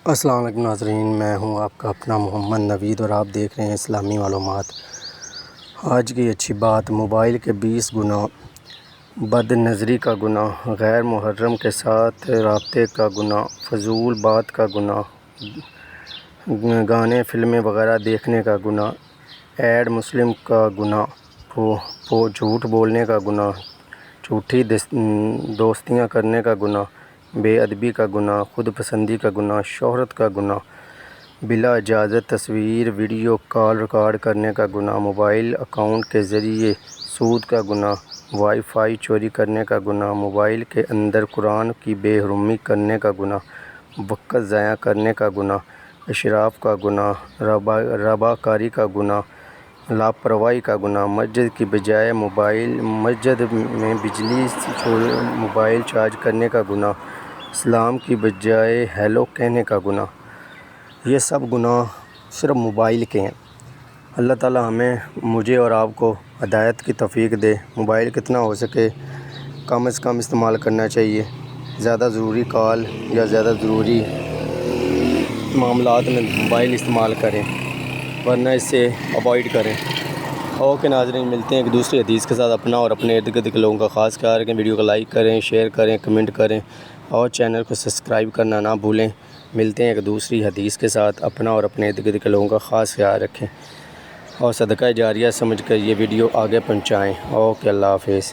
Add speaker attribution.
Speaker 1: السلام علیکم ناظرین، میں ہوں آپ کا اپنا محمد نوید اور آپ دیکھ رہے ہیں اسلامی معلومات۔ آج کی اچھی بات، موبائل کے 20 گناہ، بد نظری کا گناہ، غیر محرم کے ساتھ رابطے کا گناہ، فضول بات کا گناہ، گانے فلمیں وغیرہ دیکھنے کا گناہ، ایڈ مسلم کا گناہ، جھوٹ بولنے کا گناہ، جھوٹی دوستیاں کرنے کا گناہ، بے ادبی کا گناہ، خود پسندی کا گناہ، شہرت کا گناہ، بلا اجازت تصویر ویڈیو کال ریکارڈ کرنے کا گناہ، موبائل اکاؤنٹ کے ذریعے سود کا گناہ، وائی فائی چوری کرنے کا گناہ، موبائل کے اندر قرآن کی بے حرمتی کرنے کا گناہ، وقت ضائع کرنے کا گناہ، اشراف کا گناہ، رباکاری کا گناہ، لاپرواہی کا گناہ، مسجد کی بجائے مسجد میں بجلی موبائل چارج کرنے کا گناہ، سلام کی بجائے ہیلو کہنے کا گناہ۔ یہ سب گناہ صرف موبائل کے ہیں۔ اللہ تعالی مجھے اور آپ کو ہدایت کی توفیق دے۔ موبائل کتنا ہو سکے کم از کم استعمال کرنا چاہیے۔ زیادہ ضروری کال یا زیادہ ضروری معاملات میں موبائل استعمال کریں، ورنہ اس سے اوائڈ کریں۔ اوکے ناظرین، ملتے ہیں ایک دوسری حدیث کے ساتھ۔ اپنا اور اپنے ارد گرد کے لوگوں کا خاص خیال رکھیں۔ ویڈیو کو لائک کریں، شیئر کریں، کمنٹ کریں اور چینل کو سبسکرائب کرنا نہ بھولیں۔ ملتے ہیں ایک دوسری حدیث کے ساتھ۔ اپنا اور اپنے ارد گرد کے لوگوں کا خاص خیال رکھیں اور صدقہ جاریہ سمجھ کر یہ ویڈیو آگے پہنچائیں۔ اوکے، اللہ حافظ۔